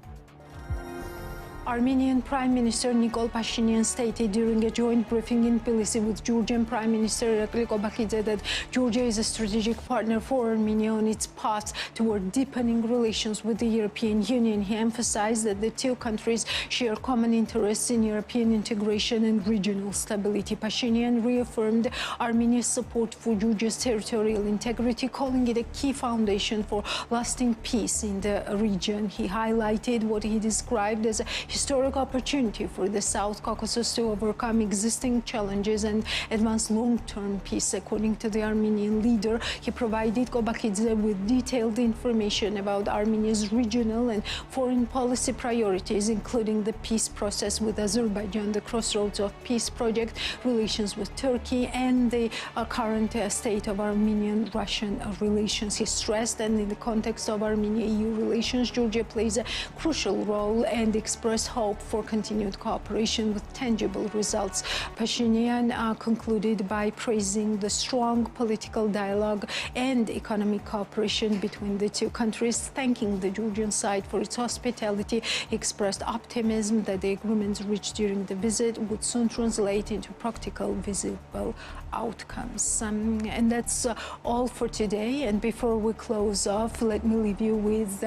Armenian Prime Minister Nikol Pashinyan stated during a joint briefing in Tbilisi with Georgian Prime Minister Recreational that Georgia is a strategic partner for Armenia on its path toward deepening relations with the European Union. He emphasized that the two countries share common interests in European integration and regional stability. Pashinyan reaffirmed Armenia's support for Georgia's territorial integrity, calling it a key foundation for lasting peace in the region. He highlighted what he described as a historic opportunity for the South Caucasus to overcome existing challenges and advance long-term peace. According to the Armenian leader, he provided Kobakidze with detailed information about Armenia's regional and foreign policy priorities, including the peace process with Azerbaijan, the Crossroads of Peace project, relations with Turkey, and the current state of Armenian-Russian relations. He stressed that in the context of Armenia-EU relations, Georgia plays a crucial role and expressed hope for continued cooperation with tangible results. Pashinyan concluded by praising the strong political dialogue and economic cooperation between the two countries, thanking the Georgian side for its hospitality. He expressed optimism that the agreements reached during the visit would soon translate into practical, visible outcomes. And that's all for today. And before we close off, let me leave you with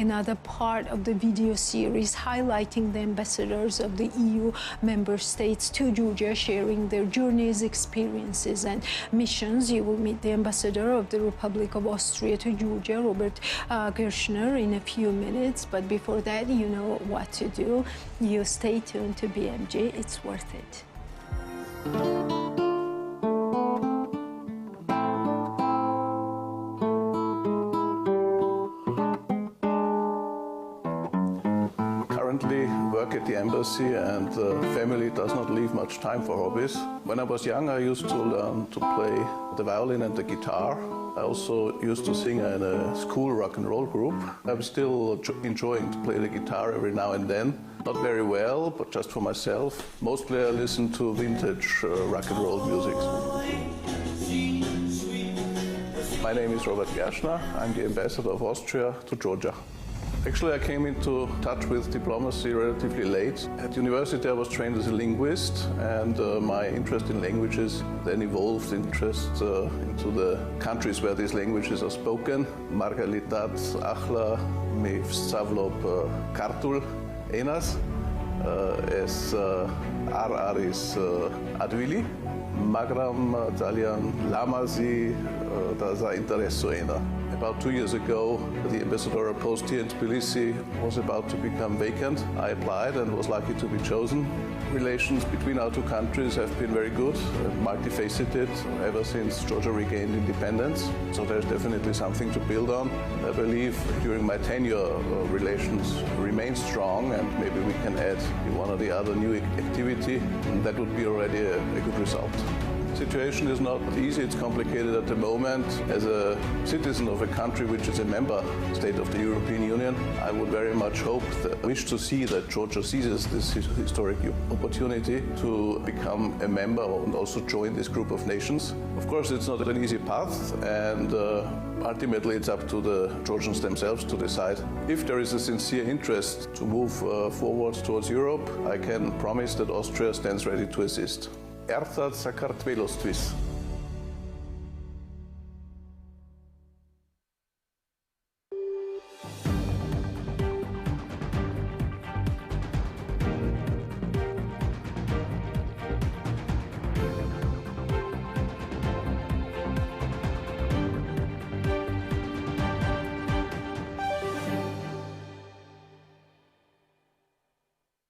another part of the video series highlighting the ambassadors of the EU member states to Georgia, sharing their journeys, experiences, and missions. You will meet the ambassador of the Republic of Austria to Georgia, Robert Gershner, in a few minutes. But before that, you know what to do. You stay tuned to BMG. It's worth it. Work at the embassy, and family does not leave much time for hobbies. When I was young, I used to learn to play the violin and the guitar. I also used to sing in a school rock and roll group. I'm still enjoying to play the guitar every now and then. Not very well, but just for myself. Mostly I listen to vintage rock and roll music. My name is Robert Gershner. I'm the ambassador of Austria to Georgia. Actually, I came into touch with diplomacy relatively late. At university, I was trained as a linguist, and my interest in languages then evolved interest into the countries where these languages are spoken. Margalitat, Achla, me vstavlob Cartu, Enas, es Aris Tbilisi, Magram, Talian, Lamazi, da zainteresujena. About 2 years ago, the ambassadorial post here in Tbilisi was about to become vacant. I applied and was lucky to be chosen. Relations between our two countries have been very good, multifaceted, ever since Georgia regained independence. So there's definitely something to build on. I believe during my tenure, relations remain strong, and maybe we can add one or the other new activity. And that would be already a good result. The situation is not easy, it's complicated at the moment. As a citizen of a country which is a member state of the European Union, I would very much wish to see that Georgia seizes this historic opportunity to become a member and also join this group of nations. Of course, it's not an easy path, and ultimately it's up to the Georgians themselves to decide. If there is a sincere interest to move forward towards Europe, I can promise that Austria stands ready to assist. Ertat Sakartvelostvis.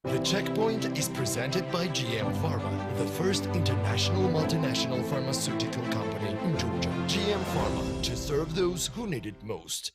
The Checkpoint is presented by GM Pharma, the first international multinational pharmaceutical company in Georgia. GM Pharma, to serve those who need it most.